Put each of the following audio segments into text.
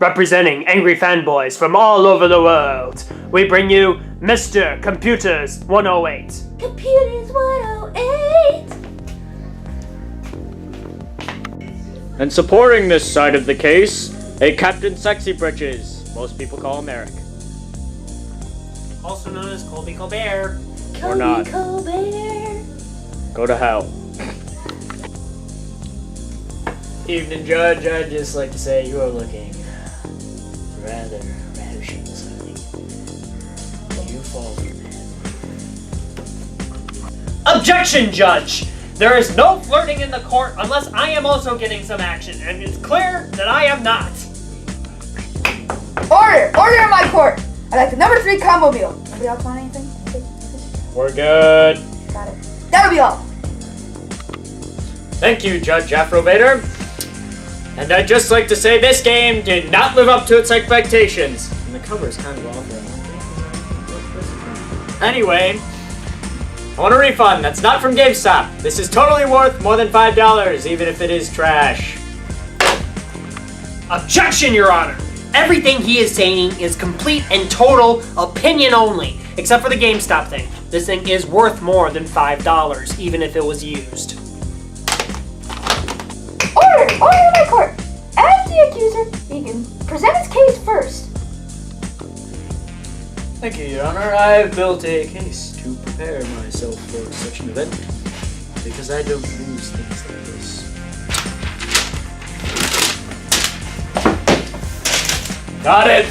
representing angry fanboys from all over the world, we bring you Mr. Computers 108. Computers 108. And supporting this side of the case, a Captain Sexy Britches. Most people call him Eric. Also known as Colby Colbert. Or not. Colbert. Go to hell. Evening, Judge. I'd just like to say you are looking rather shameless, I think. You fall for that. Objection, Judge! There is no flirting in the court unless I am also getting some action, and it's clear that I am not. Order in my court. I like the number 3 combo meal. Nobody else want anything? We're good. Got it. That'll be all. Thank you, Judge Afrovader. And I'd just like to say this game did not live up to its expectations. And the cover is kind of awful. Anyway, I want a refund. That's not from GameStop. This is totally worth more than $5, even if it is trash. Objection, Your Honor! Everything he is saying is complete and total opinion only, except for the GameStop thing. This thing is worth more than $5, even if it was used. Order in my court. As the accuser, he can present his case first. Thank you, Your Honor. I've built a case to prepare myself for such an event because I don't lose things like this. Got it!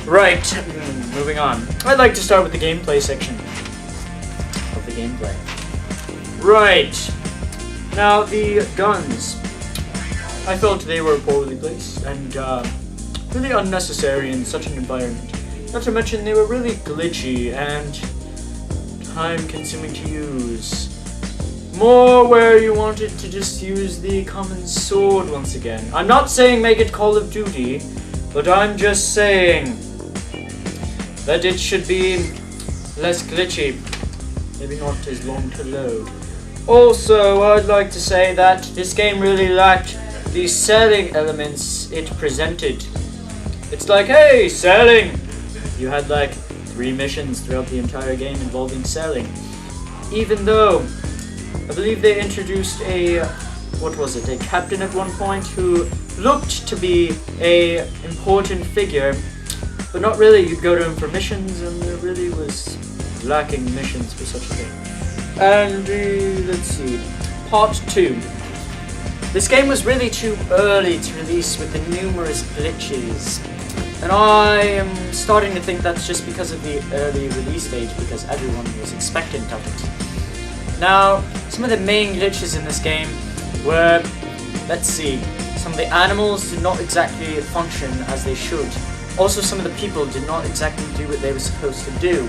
Right, moving on. I'd like to start with the gameplay section of the gameplay. Right. Now, the guns. I felt they were poorly placed and really unnecessary in such an environment. Not to mention they were really glitchy and time-consuming to use. More where you wanted to just use the common sword once again. I'm not saying make it Call of Duty, but I'm just saying that it should be less glitchy. Maybe not as long to load. Also, I'd like to say that this game really lacked the selling elements it presented. It's like, hey, selling! You had like 3 missions throughout the entire game involving selling. Even though, I believe they introduced a captain at one point who looked to be a important figure, but not really. You'd go to him for missions, and there really was lacking missions for such a thing. And let's see, part 2. This game was really too early to release with the numerous glitches, and I am starting to think that's just because of the early release stage, because everyone was expectant of it. Now, some of the main glitches in this game were, let's see, some of the animals did not exactly function as they should. Also, some of the people did not exactly do what they were supposed to do.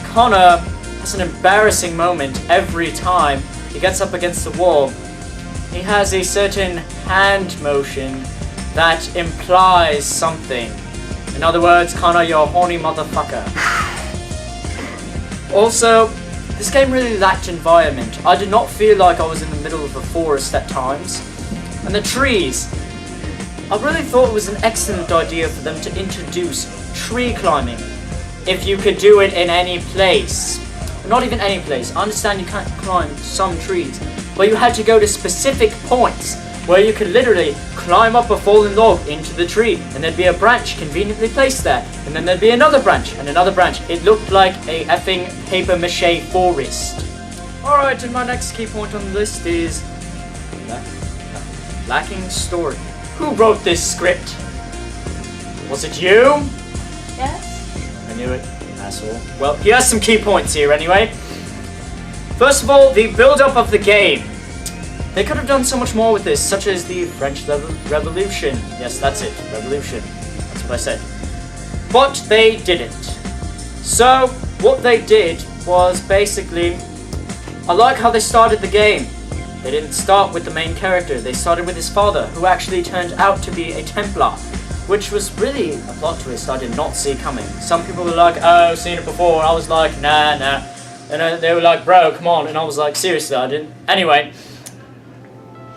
Connor has an embarrassing moment every time he gets up against the wall. He has a certain hand motion that implies something. In other words, Connor, you're a horny motherfucker. Also, this game really lacked environment. I did not feel like I was in the middle of a forest at times. And the trees. I really thought it was an excellent idea for them to introduce tree climbing. If you could do it in any place. Not even any place. I understand you can't climb some trees. But you had to go to specific points where you could literally climb up a fallen log into the tree, and there'd be a branch conveniently placed there, and then there'd be another branch and another branch. It looked like a effing paper mache forest. Alright, and my next key point on the list is lacking story. Who wrote this script? Was it you? Yes? I knew it, asshole. Well, he has some key points here anyway. First of all, the build-up of the game. They could have done so much more with this, such as the French Revolution. Yes, that's it, Revolution. That's what I said. But they didn't. So, what they did was basically, I like how they started the game. They didn't start with the main character, they started with his father, who actually turned out to be a Templar, which was really a plot twist I did not see coming. Some people were like, oh, I've seen it before. I was like, nah. And they were like, bro, come on. And I was like, seriously, I didn't. Anyway.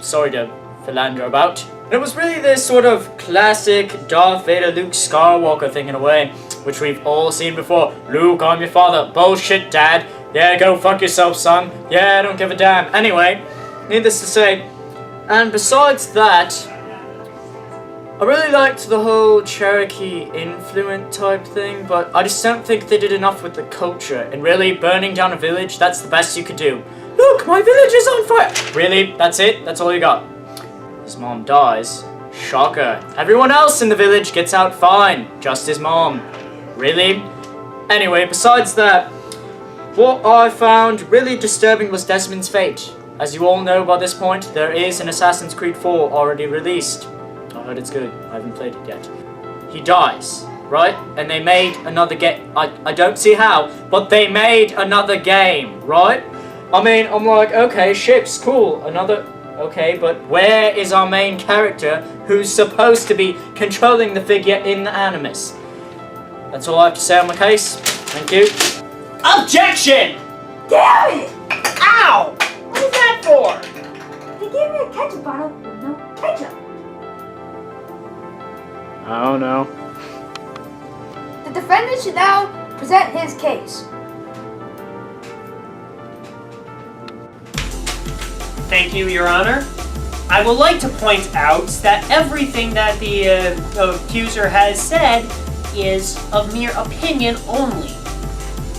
Sorry to philander about. And it was really this sort of classic Darth Vader, Luke Skywalker thing in a way, which we've all seen before. Luke, I'm your father. Bullshit, Dad. Yeah, go fuck yourself, son. Yeah, I don't give a damn. Anyway, needless to say, and besides that, I really liked the whole Cherokee influence type thing, but I just don't think they did enough with the culture. And really, burning down a village, that's the best you could do. Look, my village is on fire! Really? That's it? That's all you got? His mom dies. Shocker. Everyone else in the village gets out fine. Just his mom. Really? Anyway, besides that, what I found really disturbing was Desmond's fate. As you all know by this point, there is an Assassin's Creed 4 already released. I heard it's good. I haven't played it yet. He dies, right? And they made another game. I don't see how, but they made another game, right? I mean, I'm like, okay, ships, cool. Another... Okay, but where is our main character who's supposed to be controlling the figure in the Animus? That's all I have to say on my case. Thank you. Objection! Damn it! Ow! What is that for? They gave me a ketchup bottle with no ketchup. Oh no. The defendant should now present his case. Thank you, Your Honor. I would like to point out that everything that the accuser has said is of mere opinion only.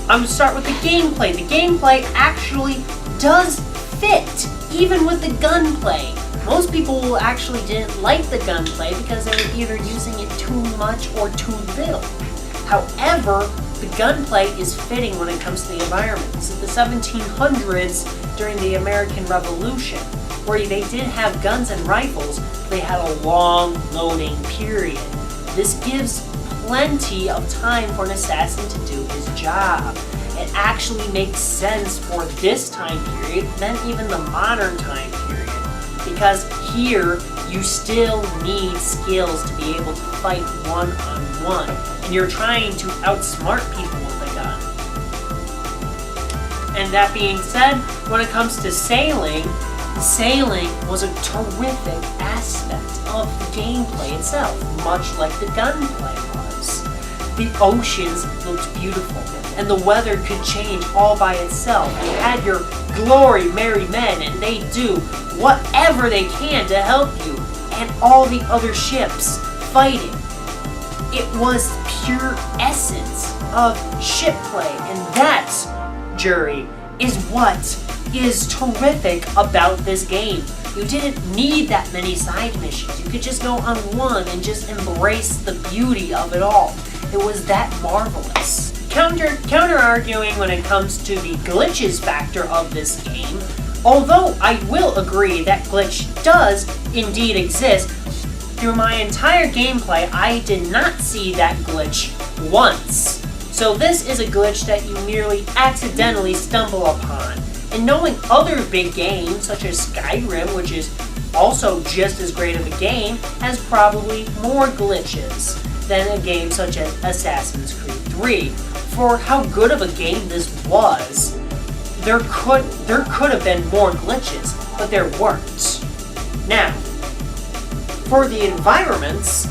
I'm going to start with the gameplay. The gameplay actually does fit, even with the gunplay. Most people actually didn't like the gunplay because they were either using it too much or too little. However, the gunplay is fitting when it comes to the environment. This is the 1700s during the American Revolution, where they did have guns and rifles, but they had a long loading period. This gives plenty of time for an assassin to do his job. It actually makes sense for this time period than even the modern time period, because here you still need skills to be able to fight one-on-one, and you're trying to outsmart people with a gun. And that being said, when it comes to sailing was a terrific aspect of the gameplay itself, much like the gunplay was. The oceans looked beautiful, and the weather could change all by itself. You had your glory merry men, and they do whatever they can to help you, and all the other ships fighting. It was pure essence of ship play, and that, jury, is what is terrific about this game. You didn't need that many side missions. You could just go on one and just embrace the beauty of it all. It was that marvelous. Counter-arguing when it comes to the glitches factor of this game, although I will agree that glitch does indeed exist, through my entire gameplay I did not see that glitch once. So this is a glitch that you merely accidentally stumble upon. And knowing other big games such as Skyrim, which is also just as great of a game, has probably more glitches than a game such as Assassin's Creed 3. For how good of a game this was, there could have been more glitches, but there weren't. Now, for the environments,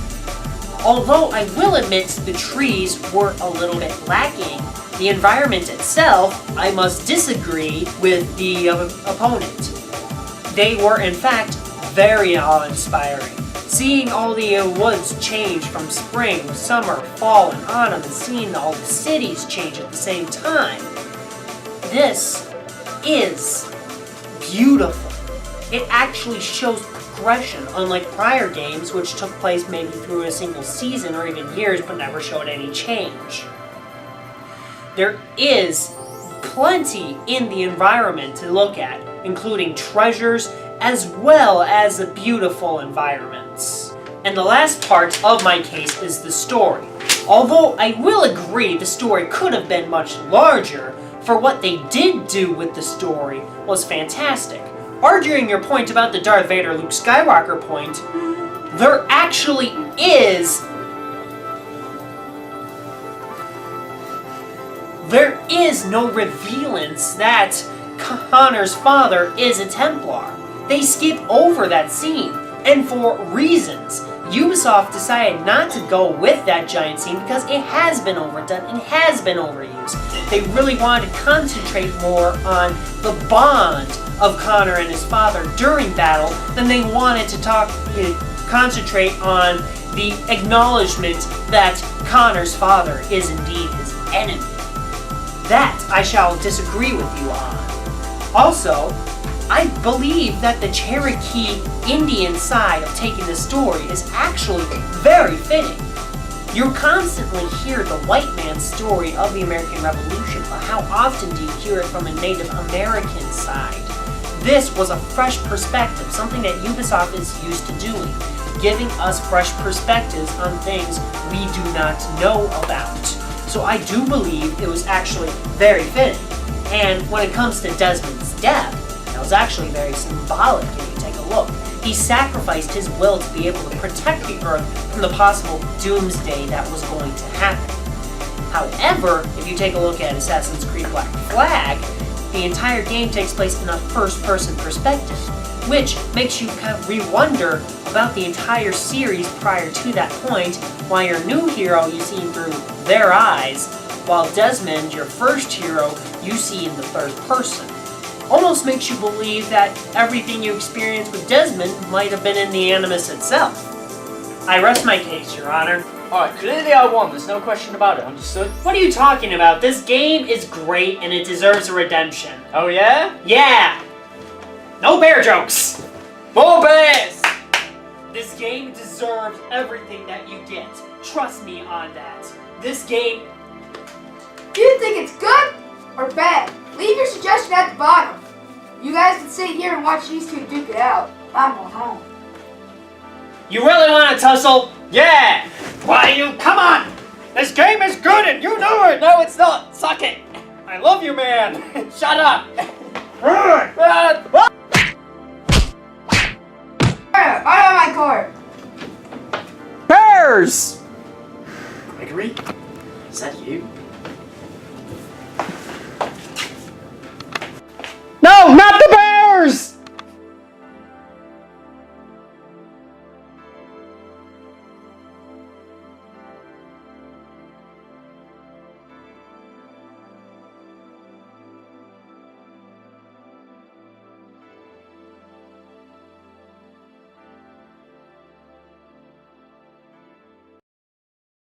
although I will admit the trees were a little bit lacking, the environment itself, I must disagree with the opponent. They were, in fact, very awe-inspiring. Seeing all the woods change from spring, summer, fall, and autumn, and seeing all the cities change at the same time. This is beautiful. It actually shows progression, unlike prior games which took place maybe through a single season or even years but never showed any change. There is plenty in the environment to look at, including treasures as well as the beautiful environments. And the last part of my case is the story. Although I will agree the story could have been much larger, for what they did do with the story was fantastic. Arguing your point about the Darth Vader Luke Skywalker point, there actually is no revealance that Connor's father is a Templar. They skip over that scene. And for reasons. Ubisoft decided not to go with that giant scene because it has been overdone and has been overused. They really wanted to concentrate more on the bond of Connor and his father during battle than they wanted to concentrate on the acknowledgement that Connor's father is indeed his enemy. That I shall disagree with you on. Also, I believe that the Cherokee Indian side of taking the story is actually very fitting. You constantly hear the white man's story of the American Revolution, but how often do you hear it from a Native American side? This was a fresh perspective, something that Ubisoft is used to doing, giving us fresh perspectives on things we do not know about. So I do believe it was actually very fitting. And when it comes to Desmond's death, that was actually very symbolic if you take a look. He sacrificed his will to be able to protect the Earth from the possible doomsday that was going to happen. However, if you take a look at Assassin's Creed Black Flag, the entire game takes place in a first-person perspective, which makes you kind of re-wonder about the entire series prior to that point, while your new hero you see through their eyes, while Desmond, your first hero, you see in the third person. Almost makes you believe that everything you experienced with Desmond might have been in the Animus itself. I rest my case, Your Honor. Alright, clearly I won. There's no question about it. Understood? What are you talking about? This game is great and it deserves a redemption. Oh, yeah? Yeah! No bear jokes! More bears! This game deserves everything that you get. Trust me on that. This game... Do you think it's good or bad? Leave your suggestion at the bottom. You guys can sit here and watch these two duke it out. I'm going home. You really want to tussle? Yeah! Why you... Come on! This game is good and you know it! No, it's not! Suck it! I love you, man! Shut up! I have my card. Bears! Gregory? Is that you?